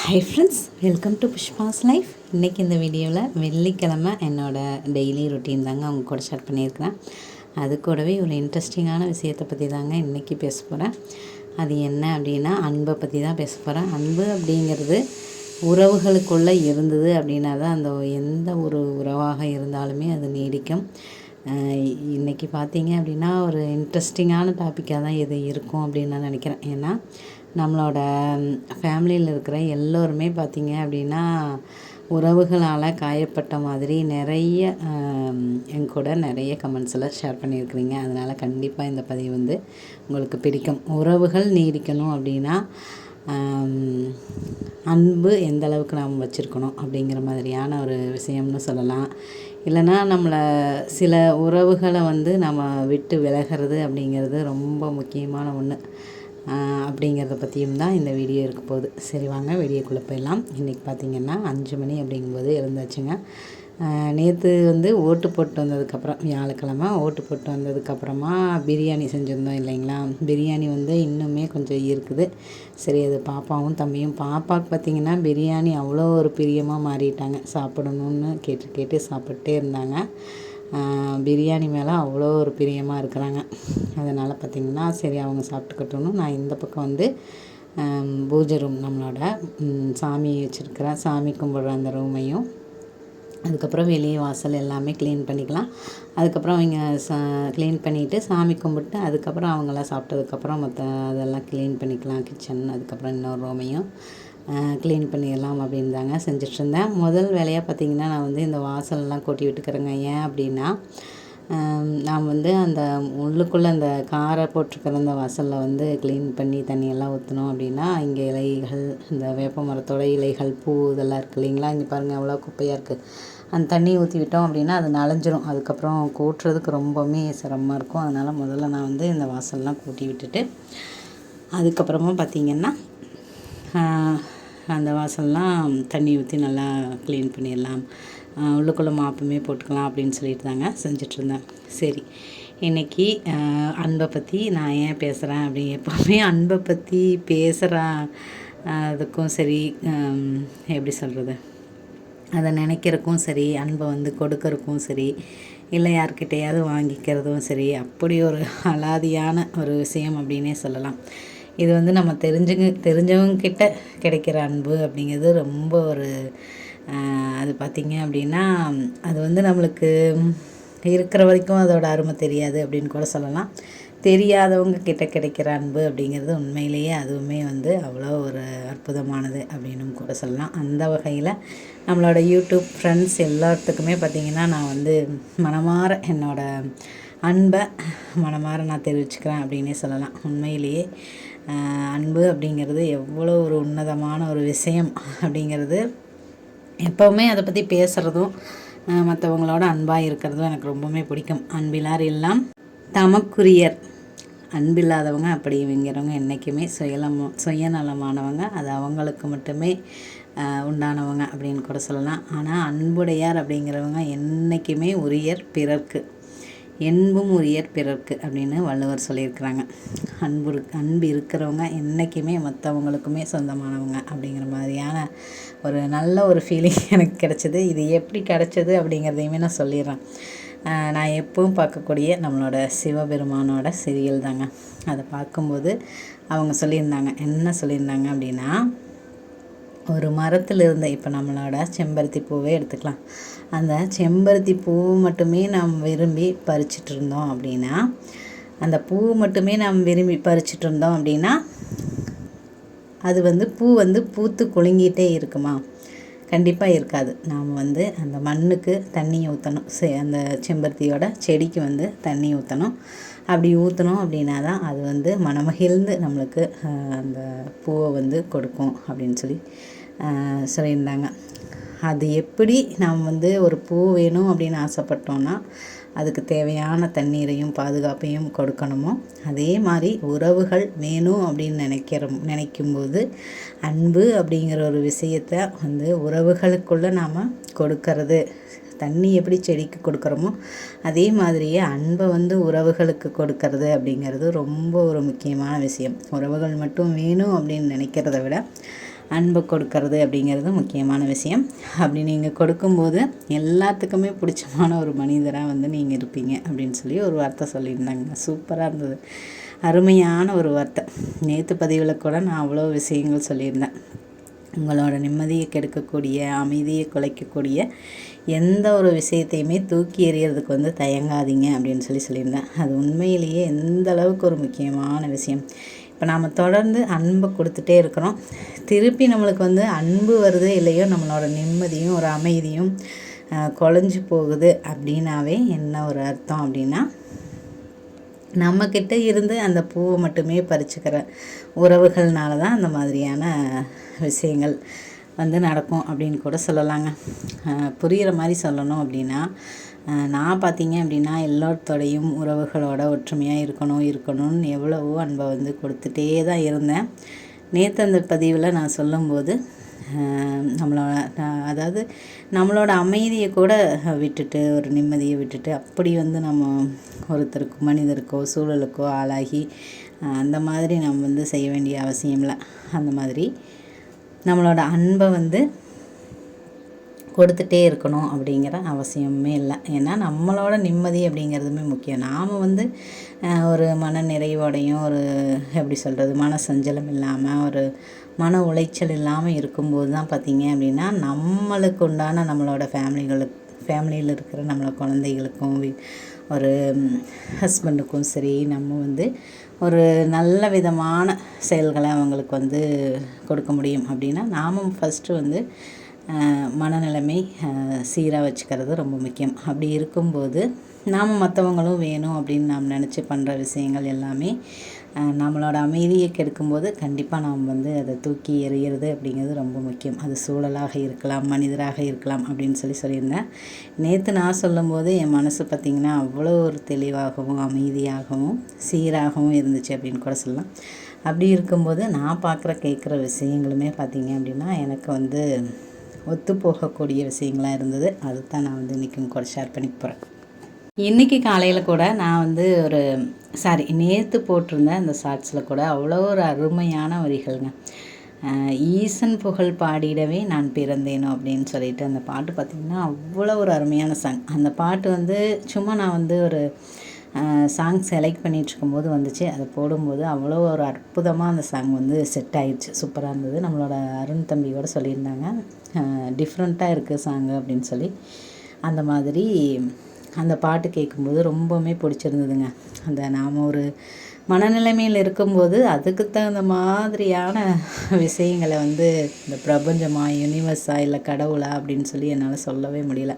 Hi friends, welcome to Pushpa's life. இன்றைக்கி இந்த வீடியோவில் வெள்ளிக்கிழமை என்னோடய டெய்லி ரொட்டீன் தாங்க அவங்க கூட ஷேர் பண்ணியிருக்கிறேன். அது கூடவே ஒரு இன்ட்ரெஸ்டிங்கான விஷயத்தை பற்றி தாங்க இன்றைக்கி பேச போகிறேன். அது என்ன அப்படின்னா, அன்பை பற்றி தான் பேச போகிறேன். அன்பு அப்படிங்கிறது உறவுகளுக்குள்ளே இருந்தது அப்படின்னா தான் அந்த எந்த ஒரு உறவாக இருந்தாலுமே அது நீடிக்கும். இன்றைக்கி பார்த்தீங்க அப்படின்னா ஒரு இன்ட்ரெஸ்டிங்கான டாப்பிக்காக தான் இது இருக்கும் அப்படின்னு நான் நினைக்கிறேன். ஏன்னா நம்மளோட ஃபேமிலியில் இருக்கிற எல்லோருமே பார்த்திங்க அப்படின்னா உறவுகளால் காயப்பட்ட மாதிரி நிறைய என் கூட நிறைய கமெண்ட்ஸில் ஷேர் பண்ணியிருக்கிறீங்க. அதனால் கண்டிப்பாக இந்த பதிவு வந்து உங்களுக்கு பிடிக்கும். உறவுகள் நீடிக்கணும் அப்படின்னா அன்பு எந்த அளவுக்கு நாம் வச்சுருக்கணும் அப்படிங்கிற மாதிரியான ஒரு விஷயம்னு சொல்லலாம். இல்லைனா நம்மளை சில உறவுகளை வந்து நம்ம விட்டு விலகிறது அப்படிங்கிறது ரொம்ப முக்கியமான ஒன்று. அப்படிங்கிறத பற்றியும் தான் இந்த வீடியோ இருக்க போகுது. சரி வாங்க வீடியோக்குள்ளே போயிடலாம். இன்றைக்கி பார்த்திங்கன்னா 5 மணி அப்படிங்கும்போது எழுந்தாச்சுங்க. நேற்று வந்து ஓட்டு போட்டு வந்ததுக்கப்புறம் வியாழக்கிழமை ஓட்டு போட்டு வந்ததுக்கப்புறமா பிரியாணி செஞ்சுருந்தோம் இல்லைங்களா. பிரியாணி வந்து இன்னுமே கொஞ்சம் இருக்குது. சரி, அது பாப்பாவும் தம்பியும், பாப்பாவுக்கு பார்த்திங்கன்னா பிரியாணி அவ்வளோ ஒரு பிரியமாக மாறிட்டாங்க. சாப்பிடணுன்னு கேட்டு கேட்டு சாப்பிட்டே இருந்தாங்க. பிரியாணி மேலே அவ்வளோ ஒரு பிரியமாக இருக்கிறாங்க. அதனால் பார்த்திங்கன்னா சரி அவங்க சாப்பிட்டுக்கட்டும்னு நான் இந்த பக்கம் வந்து பூஜை ரூம், நம்மளோட சாமி வச்சுருக்கிறேன், சாமி கும்பிட்ற அந்த ரூமையும், அதுக்கப்புறம் வெளியே வாசல் எல்லாமே க்ளீன் பண்ணிக்கலாம். அதுக்கப்புறம் அவங்க க்ளீன் பண்ணிவிட்டு சாமி கும்பிட்டு அதுக்கப்புறம் அவங்களாம் சாப்பிட்டதுக்கப்புறம் மற்ற அதெல்லாம் க்ளீன் பண்ணிக்கலாம். கிச்சன், அதுக்கப்புறம் இன்னொரு ரூமையும் க்ளீன் பண்ணிடலாம் அப்படின்னு தாங்க செஞ்சிட்ருந்தேன். முதல் வேலையாக பார்த்திங்கன்னா நான் வந்து இந்த வாசலெல்லாம் கொட்டி விட்டுக்கிறேங்க. ஏன் அப்படின்னா நான் வந்து அந்த உள்ளுக்குள்ளே அந்த காரை போட்டிருக்கிற அந்த வாசலில் வந்து க்ளீன் பண்ணி தண்ணியெல்லாம் ஊற்றணும் அப்படின்னா இங்கே இலைகள், இந்த வேப்ப மரத்தோட இலைகள், பூ இதெல்லாம் இருக்குது இல்லைங்களா. இங்கே பாருங்கள் எவ்வளோ குப்பையாக இருக்குது. அந்த தண்ணி ஊற்றி விட்டோம் அப்படின்னா அது நனைஞ்சிரும். அதுக்கப்புறம் கூட்டுறதுக்கு ரொம்பவுமே சிரமமாக இருக்கும். அதனால் முதல்ல நான் வந்து இந்த வாசல்லாம் கூட்டி விட்டுட்டு அதுக்கப்புறமா பார்த்திங்கன்னா அந்த வாசல்லாம் தண்ணி ஊற்றி நல்லா க்ளீன் பண்ணிடலாம், உள்ளுக்குள்ளே மாப்புமே போட்டுக்கலாம் அப்படின்னு சொல்லிட்டு தாங்க செஞ்சிட்ருந்தேன். சரி, இன்றைக்கி அன்பை பற்றி நான் ஏன் பேசுகிறேன் அப்படி, எப்போவுமே அன்பை பற்றி பேசுகிறேன் அதுக்கும் சரி, எப்படி சொல்கிறது, அதை நினைக்கிறக்கும் சரி, அன்பை வந்து கொடுக்கறக்கும் சரி, இல்லை யார்கிட்டையாவது வாங்கிக்கிறதும் சரி, அப்படி ஒரு அலாதியான ஒரு விஷயம் அப்படின்னே சொல்லலாம். இது வந்து நம்ம தெரிஞ்சவங்கக்கிட்ட கிடைக்கிற அன்பு அப்படிங்கிறது ரொம்ப ஒரு அது பார்த்திங்க அப்படின்னா அது வந்து நம்மளுக்கு இருக்கிற வரைக்கும் அதோட அருமை தெரியாது அப்படின்னு கூட சொல்லலாம். தெரியாதவங்க கிட்ட கிடைக்கிற அன்பு அப்படிங்கிறது உண்மையிலேயே அதுவுமே வந்து அவ்வளோ ஒரு அற்புதமானது அப்படின்னும் கூட சொல்லலாம். அந்த வகையில் நம்மளோட யூடியூப் ஃப்ரெண்ட்ஸ் எல்லாத்துக்குமே பார்த்திங்கன்னா நான் வந்து மனமார என்னோடய அன்பை மனமார நான் தெரிவிச்சுக்கிறேன் அப்படின்னே சொல்லலாம். உண்மையிலேயே அன்பு அப்படிங்கிறது எவ்வளோ ஒரு உன்னதமான ஒரு விஷயம் அப்படிங்கிறது எப்போவுமே அதை பற்றி பேசுகிறதும் மற்றவங்களோட அன்பாக இருக்கிறதும் எனக்கு ரொம்பவுமே பிடிக்கும். அன்பிலார் எல்லாம் தமக்குரியர். அன்பில்லாதவங்க அப்படிங்கிறவங்க என்றைக்குமே சுயநலமானவங்க, அது அவங்களுக்கு மட்டுமே உண்டானவங்க அப்படின்னு கூட சொல்லலாம். ஆனால் அன்புடையார் அப்படிங்கிறவங்க என்றைக்குமே உரியர் பிறர்க்கு, என்பும் உரியர் பிறர்க்கு அப்படின்னு வள்ளுவர் சொல்லியிருக்கிறாங்க. அன்பு இருக்கிறவங்க என்றைக்குமே மற்றவங்களுக்குமே சொந்தமானவங்க அப்படிங்கிற மாதிரியான ஒரு நல்ல ஒரு ஃபீலிங் எனக்கு கிடச்சிது. இது எப்படி கிடச்சிது அப்படிங்கிறதையுமே நான் சொல்லிடுறேன். நான் எப்பவும் பார்க்கக்கூடிய நம்மளோட சிவபெருமானோட சீரியல் தாங்க. அதை பார்க்கும்போது அவங்க சொல்லியிருந்தாங்க, என்ன சொல்லியிருந்தாங்க அப்படின்னா, ஒரு மரத்தில் இருந்த, இப்போ நம்மளோட செம்பருத்தி பூவே எடுத்துக்கலாம், அந்த செம்பருத்தி பூ மட்டுமே நாம் விரும்பி பறிச்சிட்டு இருந்தோம் அப்படின்னா, அந்த பூ மட்டுமே நாம் விரும்பி பறிச்சிட்டு இருந்தோம் அப்படின்னா அது வந்து பூ வந்து பூத்து குலுங்கிட்டே இருக்குமா? கண்டிப்பாக இருக்காது. நாம் வந்து அந்த மண்ணுக்கு தண்ணி ஊற்றணும், அந்த செம்பருத்தியோட செடிக்கு வந்து தண்ணி ஊற்றணும். அப்படி ஊற்றணும் அப்படின்னா தான் அது வந்து மனமகிழ்ந்து நம்மளுக்கு அந்த பூவை வந்து கொடுக்கும் அப்படின்னு சொல்லியிருந்தாங்க. அது எப்படி நாம் வந்து ஒரு பூ வேணும் அப்படின்னு ஆசைப்பட்டோன்னா அதுக்கு தேவையான தண்ணீரையும் பாதுகாப்பையும் கொடுக்கணுமோ, அதே மாதிரி உறவுகள் வேணும் அப்படின்னு நினைக்கும்போது அன்பு அப்படிங்கிற ஒரு விஷயத்தை வந்து உறவுகளுக்குள்ளே நாம் கொடுக்கறது, தண்ணி எப்படி செடிக்கு கொடுக்குறோமோ அதே மாதிரியே அன்பை வந்து உறவுகளுக்கு கொடுக்கறது அப்படிங்கிறது ரொம்ப ஒரு முக்கியமான விஷயம். உறவுகள் மட்டும் வேணும் அப்படின்னு நினைக்கிறத விட அன்பு கொடுக்கறது அப்படிங்கிறது முக்கியமான விஷயம். அப்படி நீங்கள் கொடுக்கும்போது எல்லாத்துக்குமே பிடிச்சமான ஒரு மனிதராக வந்து நீங்கள் இருப்பீங்க அப்படின்னு சொல்லி ஒரு வார்த்தை சொல்லியிருந்தாங்க. சூப்பராக இருந்தது, அருமையான ஒரு வார்த்தை. நேற்று பதிவில் கூட நான் அவ்வளோ விஷயங்கள் சொல்லியிருந்தேன். உங்களோட நிம்மதியை கெடுக்கக்கூடிய, அமைதியை குலைக்கக்கூடிய எந்த ஒரு விஷயத்தையுமே தூக்கி எறியறதுக்கு வந்து தயங்காதீங்க அப்படின்னு சொல்லியிருந்தேன். அது உண்மையிலேயே எந்த அளவுக்கு ஒரு முக்கியமான விஷயம். இப்போ நாம் தொடர்ந்து அன்பை கொடுத்துட்டே இருக்கிறோம். திருப்பி நம்மளுக்கு வந்து அன்பு வருது இல்லையோ, நம்மளோட நிம்மதியும் ஒரு அமைதியும் குலைஞ்சி போகுது அப்படின்னாவே என்ன ஒரு அர்த்தம் அப்படின்னா, நம்மக்கிட்ட இருந்து அந்த பூவை மட்டுமே பறிச்சுக்கிற உறவுகள்னால தான் அந்த மாதிரியான விஷயங்கள் வந்து நடக்கும் அப்படின்னு கூட சொல்லலாங்க. புரிகிற மாதிரி சொல்லணும் அப்படின்னா, நான் பார்த்தீங்க அப்படின்னா எல்லாத்தோடையும் உறவுகளோட ஒற்றுமையாக இருக்கணும்னு எவ்வளவோ அன்பை வந்து கொடுத்துட்டே தான் இருந்தேன். நேற்று அந்த பதிவில் நான் சொல்லும்போது அதாவது நம்மளோட அமைதியை கூட விட்டுட்டு, ஒரு நிம்மதியை விட்டுட்டு, அப்படி வந்து நம்ம ஒருத்தருக்கோ மனிதருக்கோ சூழலுக்கோ ஆளாகி அந்த மாதிரி நம்ம வந்து செய்ய வேண்டிய அவசியம் இல்லை. அந்த மாதிரி நம்மளோட அன்பை வந்து கொடுத்துட்டே இருக்கணும் அப்படிங்கிற அவசியமே இல்லை. ஏன்னா நம்மளோட நிம்மதி அப்படிங்கிறதுமே முக்கியம். நாம் வந்து ஒரு மன நிறைவோடையும், ஒரு எப்படி சொல்கிறது, மன சஞ்சலம் இல்லாமல், ஒரு மன உளைச்சல் இல்லாமல் இருக்கும்போது தான் பார்த்திங்க அப்படின்னா நம்மளுக்கு உண்டான நம்மளோட ஃபேமிலியில் இருக்கிற நம்மளோட குழந்தைகளுக்கும் ஒரு ஹஸ்பண்டுக்கும் சரி, நம்ம வந்து ஒரு நல்ல விதமான செயல்களை அவங்களுக்கு வந்து கொடுக்க முடியும். அப்படின்னா நாம் ஃபஸ்ட்டு வந்து மனநிலைமை சீராக வச்சுக்கிறது ரொம்ப முக்கியம். அப்படி இருக்கும்போது நாம் மற்றவங்களும் வேணும் அப்படின்னு நாம் நினச்சி பண்ணுற விஷயங்கள் எல்லாமே நம்மளோட அமைதியை கெடுக்கும்போது கண்டிப்பாக நாம் வந்து அதை தூக்கி எறிகிறது அப்படிங்கிறது ரொம்ப முக்கியம். அது சூழலாக இருக்கலாம், மனிதராக இருக்கலாம் அப்படின்னு சொல்லியிருந்தேன். நேற்று நான் சொல்லும்போது என் மனசு பார்த்திங்கன்னா அவ்வளோ ஒரு தெளிவாகவும் அமைதியாகவும் சீராகவும் இருந்துச்சு அப்படின்னு கூட சொல்லலாம். அப்படி இருக்கும்போது நான் கேட்குற விஷயங்களுமே பார்த்திங்க அப்படின்னா எனக்கு வந்து ஒத்து போகக்கூடிய விஷயங்களாக இருந்தது. அதுதான் நான் வந்து இன்றைக்கும் கூட ஷேர் பண்ணி போகிறேன். இன்றைக்கி காலையில் கூட நான் வந்து நேற்று போட்டிருந்த அந்த ஷார்ட்ஸில் கூட அவ்வளோ ஒரு அருமையான வரிகள்ங்க. ஈசன் புகழ் பாடிடவே நான் பிறந்தேனோ அப்படின்னு சொல்லிட்டு அந்த பாட்டு பார்த்திங்கன்னா அவ்வளோ ஒரு அருமையான சாங். அந்த பாட்டு வந்து சும்மா நான் வந்து ஒரு சாங் செலக்ட் பண்ணிகிட்ருக்கும்போது வந்துச்சு. அதை போடும்போது அவ்வளோ ஒரு அற்புதமாக அந்த சாங் வந்து செட் ஆகிடுச்சு. சூப்பராக இருந்தது. நம்மளோட அருண் தம்பி கூட சொல்லியிருந்தாங்க, டிஃப்ரெண்ட்டாக இருக்குது சாங்கு அப்படின்னு சொல்லி. அந்த மாதிரி அந்த பாட்டு கேட்கும்போது ரொம்பவுமே பிடிச்சிருந்ததுங்க. அந்த நாம் ஒரு மனநிலைமையில் இருக்கும்போது அதுக்கு தகுந்த மாதிரியான விஷயங்களை வந்து இந்த பிரபஞ்சமாக, யூனிவர்ஸா, இல்லை கடவுளா அப்படின்னு சொல்லி என்னால் சொல்லவே முடியல.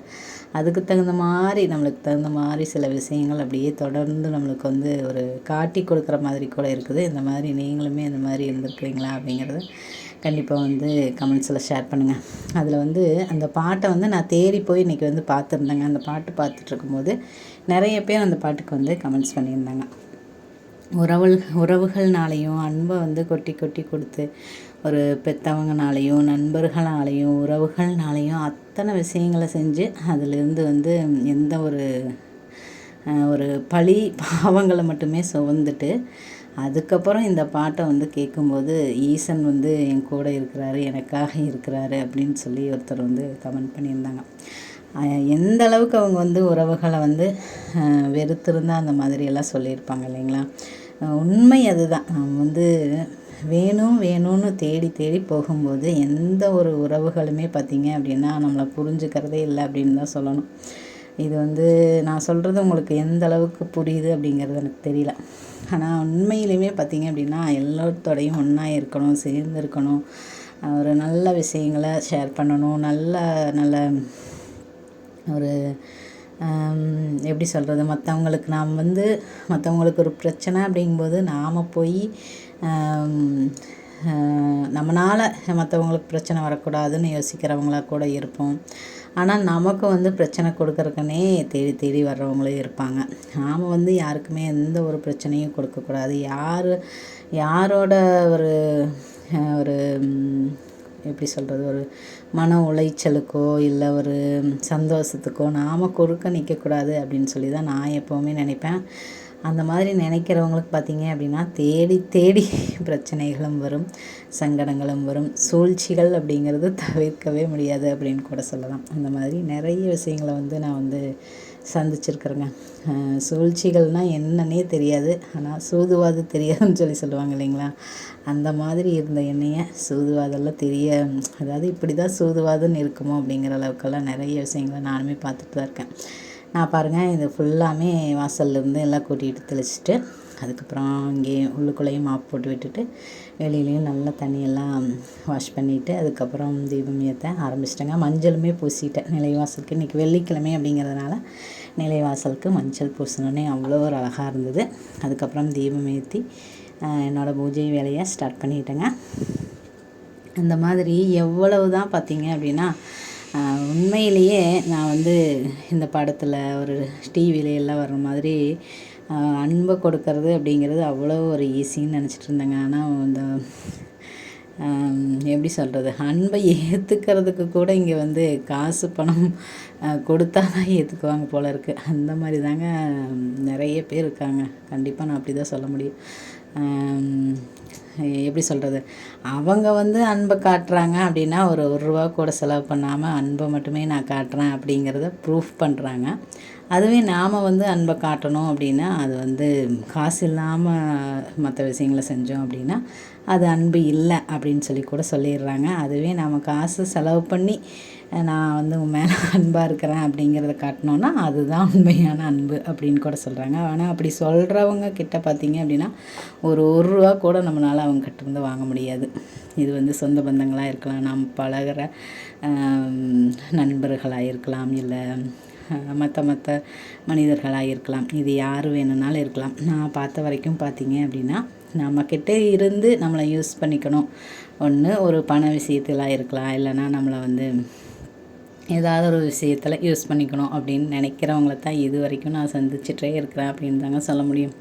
அதுக்கு தகுந்த மாதிரி, நம்மளுக்கு தகுந்த மாதிரி சில விஷயங்கள் அப்படியே தொடர்ந்து நம்மளுக்கு வந்து ஒரு காட்டி கொடுக்குற மாதிரி கூட இருக்குது. இந்த மாதிரி நீங்களுமே இந்த மாதிரி இருந்திருக்கிறீங்களா அப்படிங்கிறத கண்டிப்பாக வந்து கமெண்ட்ஸில் ஷேர் பண்ணுங்கள். அதில் வந்து அந்த பாட்டை வந்து நான் தேடி போய் இன்றைக்கி வந்து பார்த்துருந்தேங்க. அந்த பாட்டு பார்த்துட்ருக்கும்போது நிறைய பேர் அந்த பாட்டுக்கு வந்து கமெண்ட்ஸ் பண்ணியிருந்தாங்க. உறவுகள்னாலையும் அன்பை வந்து கொட்டி கொட்டி கொடுத்து, ஒரு பெற்றவங்கனாலையும் நண்பர்களாலையும் உறவுகள்னாலையும் அத்தனை விஷயங்களை செஞ்சு அதிலிருந்து வந்து எந்த ஒரு பழி பாவங்களை மட்டுமே சுமந்துட்டு அதுக்கப்புறம் இந்த பாட்டை வந்து கேட்கும்போது ஈசன் வந்து என் கூட இருக்கிறாரு, எனக்காக இருக்கிறாரு அப்படின்னு சொல்லி ஒருத்தர் வந்து கமெண்ட் பண்ணியிருந்தாங்க. எந்த அளவுக்கு அவங்க வந்து உறவுகளை வந்து வெறுத்திருந்தால் அந்த மாதிரியெல்லாம் சொல்லியிருப்பாங்க இல்லைங்களா. உண்மை அதுதான். நம்ம வந்து வேணும்னு தேடி தேடி போகும்போது எந்த ஒரு உறவுகளுமே பார்த்திங்க அப்படின்னா நம்மளை புரிஞ்சுக்கிறதே இல்லை அப்படின்னு தான் சொல்லணும். இது வந்து நான் சொல்கிறது உங்களுக்கு எந்த அளவுக்கு புரியுது அப்படிங்கிறது எனக்கு தெரியல. ஆனால் உண்மையிலுமே பார்த்திங்க அப்படின்னா எல்லோருத்தோடையும் ஒன்றா இருக்கணும், சேர்ந்து இருக்கணும், ஒரு நல்ல விஷயங்களை ஷேர் பண்ணணும், நல்ல நல்ல ஒரு எப்படி சொல்கிறது, மற்றவங்களுக்கு ஒரு பிரச்சனை அப்படிங்கும்போது நாம் போய் நம்மளால் மற்றவங்களுக்கு பிரச்சனை வரக்கூடாதுன்னு யோசிக்கிறவங்களா கூட இருப்போம். ஆனால் நமக்கு வந்து பிரச்சனை கொடுக்குறக்குன்னே தேடி தேடி வர்றவங்களும் இருப்பாங்க. நாம் வந்து யாருக்குமே எந்த ஒரு பிரச்சனையும் கொடுக்கக்கூடாது. யாரோட ஒரு ஒரு எப்படி சொல்கிறது, ஒரு மன உளைச்சலுக்கோ இல்லை ஒரு சந்தோஷத்துக்கோ நாம் குறுக்க நிற்கக்கூடாது அப்படின்னு சொல்லி தான் நான் எப்போவுமே நினைப்பேன். அந்த மாதிரி நினைக்கிறவங்களுக்கு பார்த்திங்க அப்படின்னா தேடி தேடி பிரச்சனைகளும் வரும், சங்கடங்களும் வரும். சூழ்ச்சிகள் அப்படிங்கிறது தவிர்க்கவே முடியாது அப்படின்னு கூட சொல்லலாம். அந்த மாதிரி நிறைய விஷயங்களை வந்து நான் வந்து சந்திச்சிருக்கிறேங்க. சூழ்ச்சிகள்னால் என்னன்னே தெரியாது, ஆனால் சூதுவாது தெரியாதுன்னு சொல்லுவாங்க இல்லைங்களா? அந்த மாதிரி இருந்த என்னைய சூதுவாதெல்லாம் அதாவது இப்படி தான் சூதுவாதுன்னு இருக்குமோ அப்படிங்கிற அளவுக்கெல்லாம் நிறைய விஷயங்களை நானுமே பார்த்துட்டு தான் இருக்கேன். நான் பாருங்கள், இது ஃபுல்லாமே வாசல்லேருந்து எல்லாம் கூட்டிகிட்டு தெளிச்சிட்டு, அதுக்கப்புறம் இங்கே உள்ளுக்குள்ளேயும் மாப் போட்டு விட்டுட்டு, வெளியிலையும் நல்லா தண்ணியெல்லாம் வாஷ் பண்ணிவிட்டு, அதுக்கப்புறம் தீபம் ஏற்ற ஆரம்பிச்சிட்டேங்க. மஞ்சளுமே பூசிட்டேன் நிலைவாசலுக்கு. இன்றைக்கி வெள்ளிக்கிழமை அப்படிங்கிறதுனால நிலைவாசலுக்கு மஞ்சள் பூசினோடனே அவ்வளோ ஒரு அழகாக இருந்தது. அதுக்கப்புறம் தீபம் ஏற்றி என்னோடய பூஜை வேலையை ஸ்டார்ட் பண்ணிட்டேங்க. அந்த மாதிரி எவ்வளவு தான் பார்த்தீங்க அப்படின்னா, உண்மையிலேயே நான் வந்து இந்த படத்தில் ஒரு டிவியில எல்லாம் வர்ற மாதிரி அன்பை கொடுக்கறது அப்படிங்கிறது அவ்வளோ ஒரு ஈஸின்னு நினச்சிட்டு இருந்தேங்க. ஆனால் இந்த எப்படி சொல்கிறது, அன்பை ஏற்றுக்கிறதுக்கு கூட இங்கே வந்து காசு பணம் கொடுத்தா தான் ஏற்றுக்குவாங்க போல இருக்குது. அந்த மாதிரி தாங்க நிறைய பேர் இருக்காங்க. கண்டிப்பாக நான் அப்படி தான் சொல்ல முடியும். எப்படி சொல்கிறது, அவங்க வந்து அன்பை காட்டுறாங்க அப்படின்னா ஒரு ரூபா கூட செலவு பண்ணாமல் அன்பை மட்டுமே நான் காட்டுறேன் அப்படிங்கிறத ப்ரூஃப் பண்ணுறாங்க. அதுவே நாம் வந்து அன்பை காட்டணும் அப்படின்னா அது வந்து காசு இல்லாமல் மற்ற விஷயங்களை செஞ்சோம் அப்படின்னா அது அன்பு இல்லை அப்படின்னு கூட சொல்லிடுறாங்க. அதுவே நாம் காசு செலவு பண்ணி நான் வந்து உன் மேலே அன்பாக இருக்கிறேன் அப்படிங்கிறத காட்டினோன்னா அதுதான் உண்மையான அன்பு அப்படின்னு கூட சொல்கிறாங்க. ஆனால் அப்படி சொல்கிறவங்க கிட்ட பார்த்திங்க அப்படின்னா ஒரு ரூபா கூட நம்மளால் அவங்க கிட்டேருந்து வாங்க முடியாது. இது வந்து சொந்த பந்தங்களாக இருக்கலாம், நாம் பழகிற நண்பர்களாக இருக்கலாம், இல்லை மற்ற மனிதர்களாக இருக்கலாம். இது யார் வேணும்னாலும் இருக்கலாம். நான் பார்த்த வரைக்கும் பார்த்திங்க அப்படின்னா நம்மக்கிட்ட இருந்து நம்மளை யூஸ் பண்ணிக்கணும். ஒன்று ஒரு பண விஷயத்தில் இருக்கலாம், இல்லைன்னா நம்மளை வந்து ஏதாவது ஒரு விஷயத்தில் யூஸ் பண்ணிக்கணும் அப்படின்னு நினைக்கிறவங்கள தான் இது வரைக்கும் நான் சந்திச்சிட்டே இருக்கிறேன் அப்படின்னு தாங்க சொல்ல முடியும்.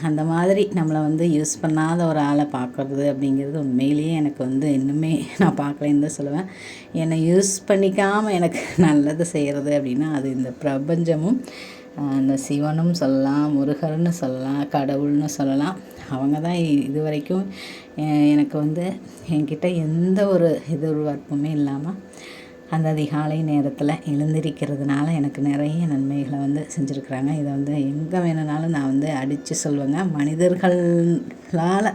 அந்த மாதிரி நம்மளை வந்து யூஸ் பண்ணாத ஒரு ஆளை பார்க்குறது அப்படிங்கிறது உண்மையிலேயே எனக்கு வந்து இன்னுமே நான் பார்க்கலேன்னு தான் சொல்லுவேன். என்னை யூஸ் பண்ணிக்காமல் எனக்கு நல்லது செய்கிறது அப்படின்னா அது இந்த பிரபஞ்சமும் இந்த சிவனும் சொல்லலாம், முருகர்னு சொல்லலாம், கடவுள்னு சொல்லலாம். அவங்க தான் இது வரைக்கும் எனக்கு வந்து என்கிட்ட எந்த ஒரு எதிர்பார்ப்புமே இல்லாமல் அந்த அதிகாலை நேரத்தில் எழுந்திருக்கிறதுனால எனக்கு நிறைய நன்மைகளை வந்து செஞ்சுருக்குறாங்க. இதை வந்து எங்கே வேணுனாலும் நான் வந்து அடித்து சொல்லுவேங்க. மனிதர்களால்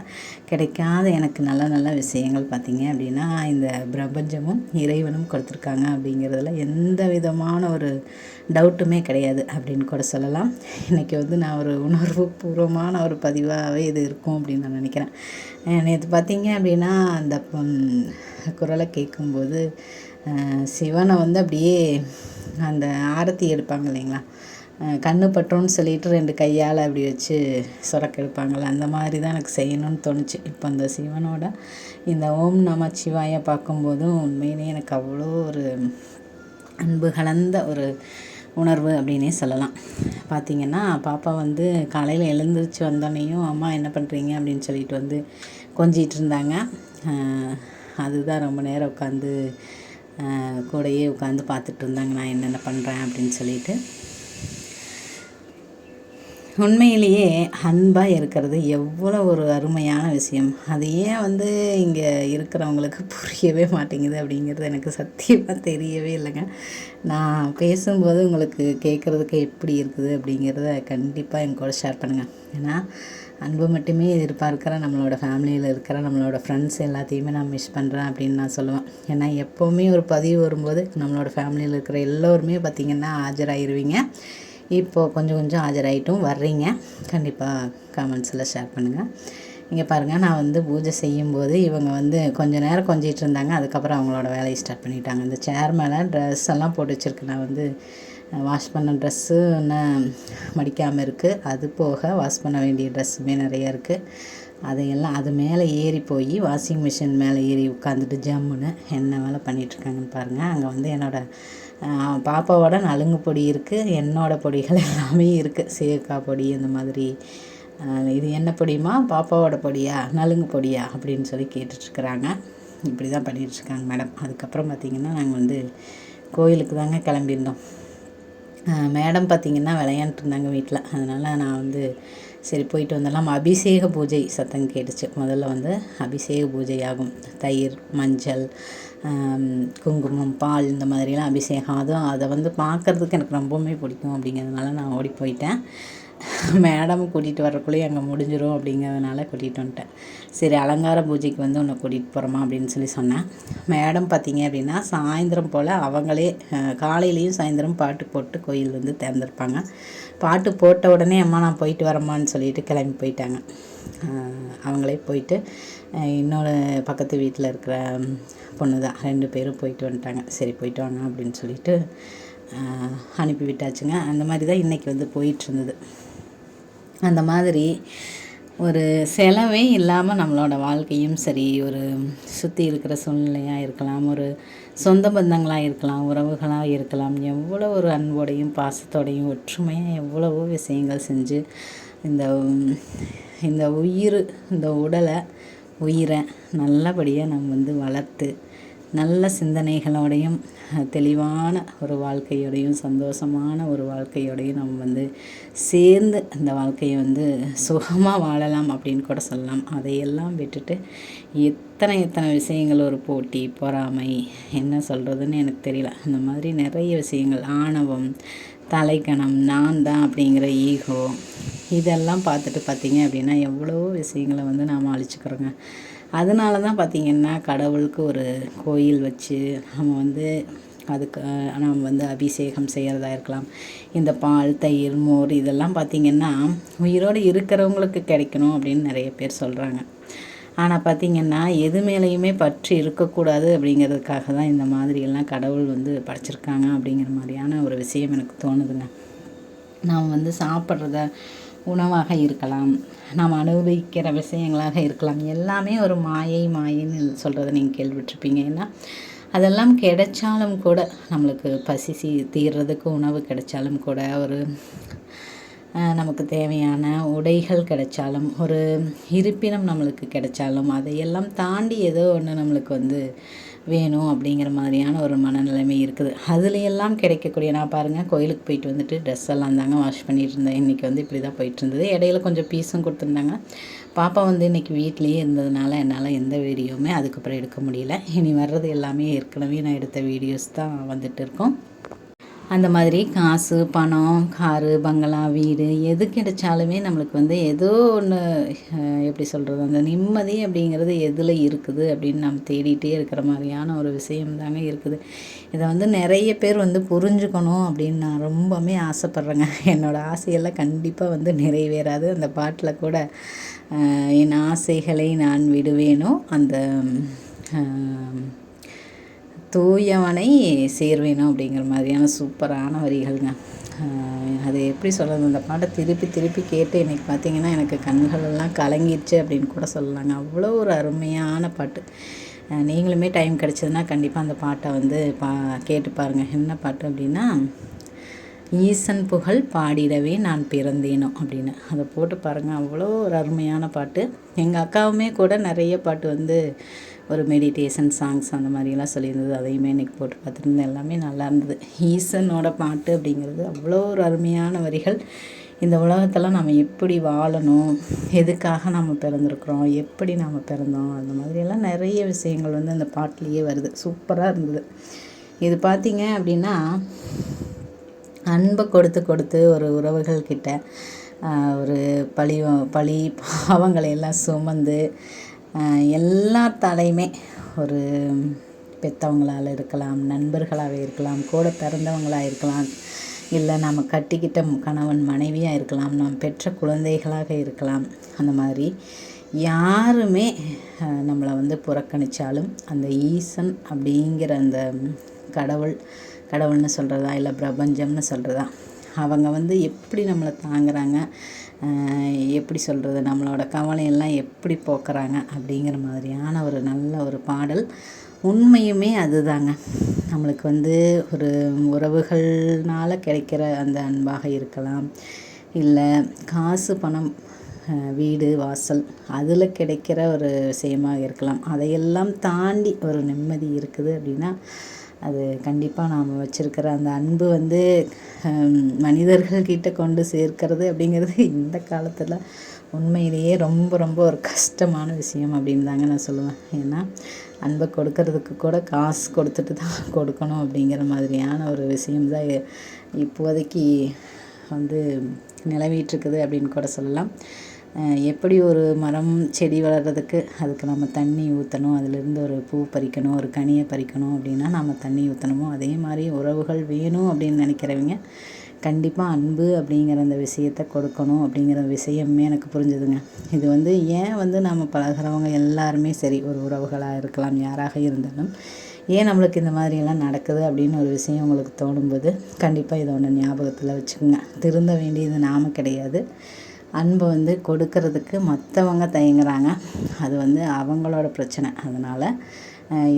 கிடைக்காத எனக்கு நல்ல நல்ல விஷயங்கள் பார்த்திங்க அப்படின்னா இந்த பிரபஞ்சமும் இறைவனும் கொடுத்துருக்காங்க அப்படிங்கிறதுல எந்த விதமான ஒரு டவுட்டுமே கிடையாது அப்படின்னு கூட சொல்லலாம். இன்றைக்கி வந்து நான் ஒரு உணர்வு பூர்வமான ஒரு பதிவாகவே இது இருக்கும் அப்படின்னு நான் நினைக்கிறேன். நேற்று பார்த்திங்க அப்படின்னா அந்த குரலை கேட்கும்போது சிவனை வந்து அப்படியே அந்த ஆரத்தி எடுப்பாங்க இல்லைங்களா, கண்ணு பட்டோன்னு சொல்லிட்டு 2 கையால் அப்படி வச்சு சொரக்க எடுப்பாங்கள்ல, அந்த மாதிரி தான் எனக்கு செய்யணும்னு தோணுச்சு. இப்போ அந்த சிவனோட இந்த ஓம் நம சிவாய பார்க்கும்போதும் உண்மையிலே எனக்கு அவ்வளோ ஒரு அன்பு கலந்த ஒரு உணர்வு அப்படின்னே சொல்லலாம். பார்த்திங்கன்னா பாப்பா வந்து காலையில் எழுந்திரிச்சு வந்தோடனேயும் அம்மா என்ன பண்ணுறீங்க அப்படின்னு சொல்லிட்டு வந்து கொஞ்சிகிட்டு இருந்தாங்க. அதுதான் ரொம்ப நேரம் உட்காந்து கூடையே உட்காந்து பார்த்துட்டு இருந்தாங்க நான் என்னென்ன பண்ணுறேன் அப்படின்னு சொல்லிட்டு. உண்மையிலேயே அன்பாக இருக்கிறது எவ்வளோ ஒரு அருமையான விஷயம். அது ஏன் வந்து இங்கே இருக்கிறவங்களுக்கு புரியவே மாட்டேங்குது அப்படிங்கிறது எனக்கு சத்தியமாக தெரியவே இல்லைங்க. நான் பேசும்போது உங்களுக்கு கேட்குறதுக்கு எப்படி இருக்குது அப்படிங்கிறத கண்டிப்பாக என் கூட ஷேர் பண்ணுங்கள். ஏன்னா அன்பு மட்டுமே எதிர்பார்க்குற நம்மளோட ஃபேமிலியில் இருக்கிற நம்மளோட ஃப்ரெண்ட்ஸ் எல்லாத்தையுமே நான் மிஸ் பண்ணுறேன் அப்படின்னு நான் சொல்லுவேன். ஏன்னா எப்போவுமே ஒரு பதிவு வரும்போது நம்மளோட ஃபேமிலியில் இருக்கிற எல்லோருமே பார்த்திங்கன்னா ஆஜராகிடுவீங்க. இப்போது கொஞ்சம் கொஞ்சம் ஆஜராகிட்டும் வர்றீங்க. கண்டிப்பாக கமெண்ட்ஸில் ஷேர் பண்ணுங்கள். இங்கே பாருங்கள், நான் வந்து பூஜை செய்யும்போது இவங்க வந்து கொஞ்சம் நேரம் கொஞ்சிகிட்டு இருந்தாங்க. அதுக்கப்புறம் அவங்களோட வேலையை ஸ்டார்ட் பண்ணிட்டாங்க. இந்த சேர் மேலே ட்ரெஸ் எல்லாம் போட்டு வச்சுருக்கு. நான் வந்து வாஷ் பண்ண ட்ரெஸ்ஸு இன்னும் மடிக்காமல் இருக்குது. அது போக வாஷ் பண்ண வேண்டிய ட்ரெஸ்ஸுமே நிறையா இருக்குது. அதையெல்லாம் அது மேலே ஏறி போய் வாஷிங் மிஷின் மேலே ஏறி உட்காந்துட்டு ஜம்முன்னு என்ன வேலை பண்ணிகிட்ருக்காங்கன்னு பாருங்கள். அங்கே வந்து பாப்பாவோட நலுங்கு பொடி இருக்குது, என்னோடய பொடிகள் எல்லாமே இருக்குது. சீயக்காய் பொடி அந்த மாதிரி. இது என்ன பொடியுமா, பாப்பாவோட பொடியா, நலுங்கு பொடியா அப்படின்னு சொல்லி கேட்டுட்ருக்குறாங்க. இப்படி தான் பண்ணிகிட்ருக்காங்க மேடம். அதுக்கப்புறம் பார்த்திங்கன்னா நாங்கள் வந்து கோயிலுக்கு தாங்க கிளம்பியிருந்தோம். மேடம் பார்த்திங்கன்னா விளையாண்டுருந்தாங்க வீட்டில். அதனால் நான் வந்து சரி போயிட்டு வந்துடலாம். அபிஷேக பூஜை சத்தம் கேட்டுச்சு. முதல்ல வந்து அபிஷேக பூஜை ஆகும். தயிர், மஞ்சள், குங்குமம், பால் இந்த மாதிரிலாம் அபிஷேகம். அதுவும் அதை வந்து பார்க்குறதுக்கு எனக்கு ரொம்பவுமே பிடிக்கும். அப்படிங்கிறதுனால நான் ஓடி போயிட்டேன். மேடம் கூட்டிகிட்டு வரக்குள்ளேயே அங்கே முடிஞ்சிடும் அப்படிங்கிறதுனால கூட்டிகிட்டு வந்துட்டேன். சரி அலங்கார பூஜைக்கு வந்து உன்னை கூட்டிகிட்டு போகிறோமா அப்படின்னு சொல்லி சொன்னேன். மேடம் பார்த்திங்க அப்படின்னா சாயந்தரம் போல் அவங்களே காலையிலையும் சாயந்தரம் பாட்டு போட்டு கோயில் வந்து திறந்துருப்பாங்க. பாட்டு போட்ட உடனே அம்மா நான் போயிட்டு வரம்மான்னு சொல்லிட்டு கிளம்பி போயிட்டாங்க. அவங்களே போயிட்டு இன்னொரு பக்கத்து வீட்டில் இருக்கிற பொண்ணு தான், 2 பேரும் போயிட்டு வந்துட்டாங்க. சரி போயிட்டு வாங்க அப்படின்னு சொல்லிட்டு அனுப்பி விட்டாச்சுங்க. அந்த மாதிரி தான் இன்றைக்கி வந்து போயிட்டுருந்தது. அந்த மாதிரி ஒரு செலவே இல்லாமல் நம்மளோட வாழ்க்கையும் சரி, ஒரு சுற்றி இருக்கிற சூழ்நிலையாக இருக்கலாம், ஒரு சொந்த பந்தங்களாக இருக்கலாம், உறவுகளாக இருக்கலாம், எவ்வளோ ஒரு அன்போடையும் பாசத்தோடையும் ஒற்றுமையாக எவ்வளவோ விஷயங்கள் செஞ்சு இந்த இந்த உயிரை நல்லபடியாக நம்ம வந்து வளர்த்து நல்ல சிந்தனைகளோடையும் தெளிவான ஒரு வாழ்க்கையோடையும் சந்தோஷமான ஒரு வாழ்க்கையோடையும் நம்ம வந்து சேர்ந்து அந்த வாழ்க்கையை வந்து சுகமாக வாழலாம் அப்படின்னு கூட சொல்லலாம். அதையெல்லாம் விட்டுட்டு எத்தனை விஷயங்கள், ஒரு போட்டி, பொறாமை, என்ன சொல்கிறதுன்னு எனக்கு தெரியல. அந்த மாதிரி நிறைய விஷயங்கள், ஆணவம், தலைக்கணம், நான் தான் அப்படிங்கிற ஈகோ, இதெல்லாம் பார்த்திங்க அப்படின்னா எவ்வளோ விஷயங்களை வந்து நாம் அழிச்சுக்கிறோங்க. அதனால தான் பார்த்திங்கன்னா கடவுளுக்கு ஒரு கோயில் வச்சு நம்ம வந்து அதுக்கு நம்ம வந்து அபிஷேகம் செய்கிறதா இருக்கலாம். இந்த பால், தயிர், மோர் இதெல்லாம் பார்த்திங்கன்னா உயிரோடு இருக்கிறவங்களுக்கு கிடைக்கணும் அப்படின்னு நிறைய பேர் சொல்கிறாங்க. ஆனால் பார்த்திங்கன்னா எது மேலேயுமே பற்று இருக்கக்கூடாது அப்படிங்கிறதுக்காக தான் இந்த மாதிரியெல்லாம் கடவுள் வந்து படைச்சிருக்காங்க அப்படிங்கிற மாதிரியான ஒரு விஷயம் எனக்கு தோணுதுங்க. நாம் வந்து சாப்பிட்றத உணவாக இருக்கலாம், நாம் அனுபவிக்கிற விஷயங்களாக இருக்கலாம், எல்லாமே ஒரு மாயைன்னு சொல்கிறத நீங்கள் கேள்விப்பட்டிருப்பீங்க. ஏன்னா அதெல்லாம் கிடைச்சாலும் கூட, நம்மளுக்கு பசி தீர்றதுக்கு உணவு கிடைச்சாலும் கூட, ஒரு நமக்கு தேவையான உடைகள் கிடைச்சாலும், ஒரு இருப்பிடம் நம்மளுக்கு கிடைச்சாலும், அதையெல்லாம் தாண்டி ஏதோ ஒன்று நம்மளுக்கு வந்து வேணும் அப்படிங்கிற மாதிரியான ஒரு மனநிலைமை இருக்குது. அதுலையெல்லாம் கிடைக்கக்கூடிய, நான் பாருங்கள் கோயிலுக்கு போயிட்டு வந்துட்டு ட்ரெஸ் எல்லாம் தாங்க வாஷ் பண்ணிகிட்டு இருந்தேன். இன்றைக்கி வந்து இப்படி தான் போயிட்டு இருந்தது. இடையில கொஞ்சம் பீஸும் கொடுத்துருந்தாங்க. பாப்பா வந்து இன்றைக்கி வீட்லேயே இருந்ததுனால என்னால் எந்த வீடியோவுமே அதுக்கப்புறம் எடுக்க முடியல. இனி வர்றது எல்லாமே ஏற்கனவே நான் எடுத்த வீடியோஸ் தான் வந்துட்டு இருக்கோம். அந்த மாதிரி காசு, பணம், காரு, பங்களா, வீடு எது கிடைச்சாலுமே நம்மளுக்கு வந்து ஏதோ ஒன்று எப்படி சொல்கிறது, அந்த நிம்மதி அப்படிங்கிறது எதில் இருக்குது அப்படின்னு நம்ம தேடிகிட்டே இருக்கிற மாதிரியான ஒரு விஷயம் தாங்க இருக்குது. இதை வந்து நிறைய பேர் வந்து புரிஞ்சுக்கணும் அப்படின்னு நான் ரொம்பவுமே ஆசைப்பட்றேங்க. என்னோடய ஆசையெல்லாம் கண்டிப்பாக வந்து நிறைவேறாது. அந்த பாட்டில் கூட என் ஆசைகளை நான் விடுவேனோ அந்த தூயவனை சேர்வேணும் அப்படிங்கிற மாதிரியான சூப்பரான வரிகள்ங்க. அது எப்படி சொல்கிறது, அந்த பாட்டை திருப்பி கேட்டு இன்றைக்கி பார்த்திங்கன்னா எனக்கு கண்களெல்லாம் கலங்கிடுச்சு அப்படின்னு கூட சொல்லலாங்க. அவ்வளோ ஒரு அருமையான பாட்டு. நீங்களுமே டைம் கிடச்சதுன்னா கண்டிப்பாக அந்த பாட்டை வந்து கேட்டு பாருங்கள். என்ன பாட்டு அப்படின்னா, ஈசன் புகழ் பாடிடவே நான் பிறந்தேனோ அப்படின்னு அதை போட்டு பாருங்கள். அவ்வளோ ஒரு அருமையான பாட்டு. எங்கள் அக்காவுமே கூட நிறைய பாட்டு வந்து ஒரு மெடிடேஷன் சாங்ஸ் அந்த மாதிரிலாம் சொல்லியிருந்தது. அதையுமே இன்றைக்கி போட்டு பார்த்துருந்தேன். எல்லாமே நல்லா இருந்தது. ஈசனோட பாட்டு அப்படிங்கிறது அவ்வளோ ஒரு அருமையான வரிகள். இந்த உலகத்தில் நம்ம எப்படி வாழணும், எதுக்காக நம்ம பிறந்திருக்கிறோம், எப்படி நம்ம பிறந்தோம், அந்த மாதிரியெல்லாம் நிறைய விஷயங்கள் வந்து அந்த பாட்டிலேயே வருது. சூப்பராக இருந்தது. இது பார்த்திங்க அப்படின்னா அன்பை கொடுத்து ஒரு உறவுகள்கிட்ட ஒரு பழி பாவங்களை எல்லாம் சுமந்து எல்லாத்தாலையுமே ஒரு பெற்றவங்களால் இருக்கலாம், நண்பர்களாக இருக்கலாம், கூட பிறந்தவங்களாக இருக்கலாம், இல்லை நம்ம கட்டிக்கிட்ட கணவன் மனைவியாக இருக்கலாம், நாம் பெற்ற குழந்தைகளாக இருக்கலாம். அந்த மாதிரி யாருமே நம்மளை வந்து புறக்கணித்தாலும் அந்த ஈசன் அப்படிங்கிற அந்த கடவுள்னு சொல்கிறதா இல்லை பிரபஞ்சம்னு சொல்கிறதா, அவங்க வந்து எப்படி நம்மளை தாங்குறாங்க, எப்படி சொல்கிறது, நம்மளோட கவலையெல்லாம் எப்படி போக்குறாங்க அப்படிங்கிற மாதிரியான ஒரு நல்ல ஒரு பாடல். உண்மையுமே அதுதாங்க. நம்மளுக்கு வந்து ஒரு உறவுகள்னால் கிடைக்கிற அந்த அன்பாக இருக்கலாம், இல்லை காசு, பணம், வீடு, வாசல் அதில் கிடைக்கிற ஒரு விஷயமாக இருக்கலாம். அதையெல்லாம் தாண்டி ஒரு நிம்மதி இருக்குது அப்படின்னா அது கண்டிப்பாக நாம் வச்சுருக்கிற அந்த அன்பு வந்து மனிதர்கள்கிட்ட கொண்டு சேர்க்கிறது அப்படிங்கிறது இந்த காலத்தில் உண்மையிலேயே ரொம்ப ரொம்ப ஒரு கஷ்டமான விஷயம் அப்படின்னு தாங்க நான் சொல்லுவேன். ஏன்னா அன்பை கொடுக்கறதுக்கு கூட காசு கொடுத்துட்டு தான் கொடுக்கணும் அப்படிங்கிற மாதிரியான ஒரு விஷயம்தான் இப்போதைக்கு வந்து நிலவிட்டுருக்குது அப்படின்னு கூட சொல்லலாம். எப்படி ஒரு மரம் செடி வளர்கிறதுக்கு அதுக்கு நம்ம தண்ணி ஊற்றணும், அதிலிருந்து ஒரு பூ பறிக்கணும், ஒரு கனியை பறிக்கணும் அப்படின்னா நம்ம தண்ணி ஊற்றணுமோ, அதே மாதிரி உறவுகள் வேணும் அப்படின்னு நினைக்கிறவங்க கண்டிப்பாக அன்பு அப்படிங்கிற அந்த விஷயத்தை கொடுக்கணும் அப்படிங்கிற விஷயமே எனக்கு புரிஞ்சுதுங்க. இது வந்து ஏன் வந்து நம்ம பழகிறவங்க எல்லாருமே சரி, ஒரு உறவுகளாக இருக்கலாம், யாராக இருந்தாலும் ஏன் நம்மளுக்கு இந்த மாதிரியெல்லாம் நடக்குது அப்படின்னு ஒரு விஷயம் உங்களுக்கு தோணும்போது கண்டிப்பாக இதை ஒன்று ஞாபகத்தில் வச்சுக்கோங்க. திருந்த வேண்டியது நாம் கிடையாது. அன்பை வந்து கொடுக்கறதுக்கு மற்றவங்க தயங்குறாங்க, அது வந்து அவங்களோட பிரச்சனை. அதனால்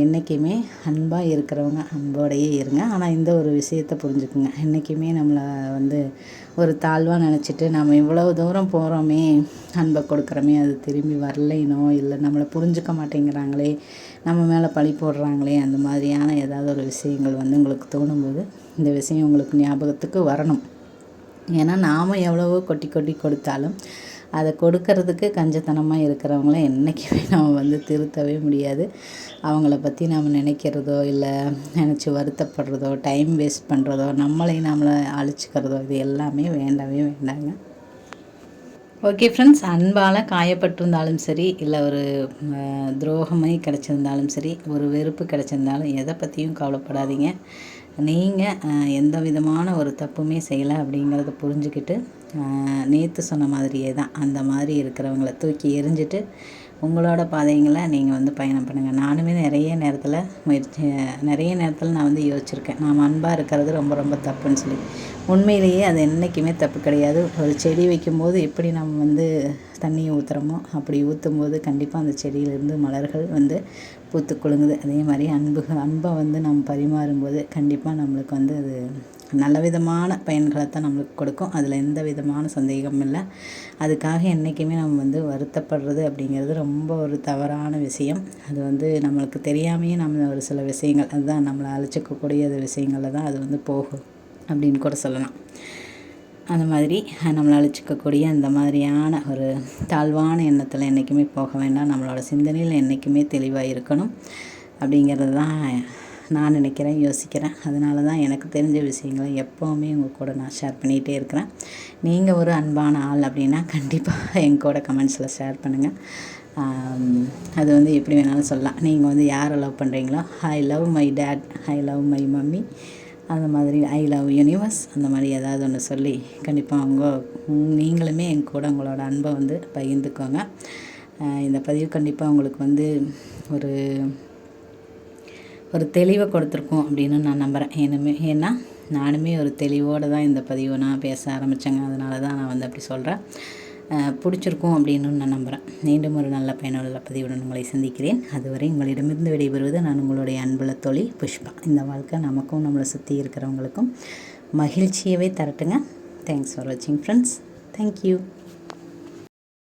என்றைக்குமே அன்பாக இருக்கிறவங்க அன்போடையே இருங்க. ஆனால் இந்த ஒரு விஷயத்தை புரிஞ்சுக்குங்க, என்றைக்குமே நம்மளை வந்து ஒரு தாழ்வாக நினச்சிட்டு நம்ம இவ்வளோ தூரம் போகிறோமே, அன்பை கொடுக்குறோமே, அது திரும்பி வரலைனோ இல்லை நம்மளை புரிஞ்சுக்க மாட்டேங்கிறாங்களே, நம்ம மேலே பழி போடுறாங்களே, அந்த மாதிரியான ஏதாவது ஒரு விஷயங்கள் வந்து உங்களுக்கு தோணும்போது இந்த விஷயம் உங்களுக்கு ஞாபகத்துக்கு வரணும். ஏன்னா நாம் எவ்வளவோ கொட்டி கொட்டி கொடுத்தாலும் அதை கொடுக்கறதுக்கு கஞ்சத்தனமாக இருக்கிறவங்கள என்றைக்குமே நம்ம வந்து திருத்தவே முடியாது. அவங்கள பற்றி நாம் நினைக்கிறதோ இல்லை நினச்சி வருத்தப்படுறதோ, டைம் வேஸ்ட் பண்ணுறதோ, நம்மளை அழிச்சிக்கிறதோ, இது எல்லாமே வேண்டவே வேண்டாங்க. ஓகே ஃப்ரெண்ட்ஸ், அன்பால் காயப்பட்டிருந்தாலும் சரி, இல்லை ஒரு துரோகமே கிடச்சிருந்தாலும் சரி, ஒரு வெறுப்பு கிடச்சிருந்தாலும் எதை பற்றியும் கவலைப்படாதீங்க. நீங்கள் எந்த விதமான ஒரு தப்புமே செய்யலை அப்படிங்கிறத புரிஞ்சுக்கிட்டு நேற்று சொன்ன மாதிரியே தான் அந்த மாதிரி இருக்கிறவங்கள தூக்கி எறிஞ்சிட்டு உங்களோட பாதைங்களை நீங்கள் வந்து பயணம் பண்ணுங்கள். நானுமே நிறைய நேரத்தில் நான் வந்து யோசிச்சுருக்கேன், நாம் அன்பாக இருக்கிறது ரொம்ப ரொம்ப தப்புன்னு சொல்லி. உண்மையிலேயே அது என்றைக்குமே தப்பு கிடையாது. ஒரு செடி வைக்கும்போது எப்படி நம்ம வந்து தண்ணியை ஊற்றுறோமோ அப்படி ஊற்றும்போது கண்டிப்பாக அந்த செடியிலேருந்து மலர்கள் வந்து பூத்து குலுங்குது. அதே மாதிரி அன்பை வந்து நம்ம பரிமாறும்போது கண்டிப்பாக நம்மளுக்கு வந்து அது நல்ல விதமான பயன்களை தான் நம்மளுக்கு கொடுக்கும். அதில் எந்த விதமான சந்தேகமும் இல்லை. அதுக்காக என்றைக்குமே நம்ம வந்து வருத்தப்படுறது அப்படிங்கிறது ரொம்ப ஒரு தவறான விஷயம். அது வந்து நம்மளுக்கு தெரியாமையே நம்ம ஒரு சில விஷயங்கள், அதுதான் நம்மளை அழிச்சிக்கக்கூடிய விஷயங்களில் தான் அது வந்து போகும் அப்படின்னு கூட சொல்லலாம். அந்த மாதிரி நம்மளை அழிச்சிக்கக்கூடிய அந்த மாதிரியான ஒரு தாழ்வான எண்ணத்தில் என்றைக்குமே போக வேண்டாம். நம்மளோட சிந்தனையில் என்றைக்குமே தெளிவாக இருக்கணும் அப்படிங்கிறது தான் நான் நினைக்கிறேன், யோசிக்கிறேன். அதனால தான் எனக்கு தெரிஞ்ச விஷயங்களை எப்போவுமே உங்கள் கூட நான் ஷேர் பண்ணிகிட்டே இருக்கிறேன். நீங்கள் ஒரு அன்பான ஆள் அப்படின்னா கண்டிப்பாக என் கூட கமெண்ட்ஸில் ஷேர் பண்ணுங்கள். அது வந்து எப்படி வேணாலும் சொல்லலாம். நீங்கள் வந்து யாரை லவ் பண்ணுறீங்களோ, I love my dad, I love my mummy, அந்த மாதிரி ஐ லவ் யூனிவர்ஸ், அந்த மாதிரி ஏதாவது ஒன்று சொல்லி கண்டிப்பாக நீங்களுமே என் கூட உங்களோட அன்பை வந்து பகிர்ந்துக்கோங்க. இந்த பதிவு கண்டிப்பாக உங்களுக்கு வந்து ஒரு தெளிவை கொடுத்துருக்கோம் அப்படின்னு நான் நம்புகிறேன். ஏன்னா நானுமே ஒரு தெளிவோடு தான் இந்த பதிவை நான் பேச ஆரம்பித்தேங்க. அதனால தான் நான் வந்து அப்படி சொல்கிறேன். பிடிச்சிருக்கும் அப்படின்னு நான் நம்புகிறேன். மீண்டும் ஒரு நல்ல பயனுள்ள பதிவுடன் உங்களை சந்திக்கிறேன். அதுவரை உங்களிடமிருந்து விடைபெறுவது நான் உங்களுடைய அன்புள்ள தோழி புஷ்பா. இந்த வாழ்க்கை நமக்கும் நம்மளை சுற்றி இருக்கிறவங்களுக்கும் மகிழ்ச்சியவே தரட்டுங்க. தேங்க்ஸ் ஃபார் வாட்சிங் ஃப்ரெண்ட்ஸ். தேங்க்யூ.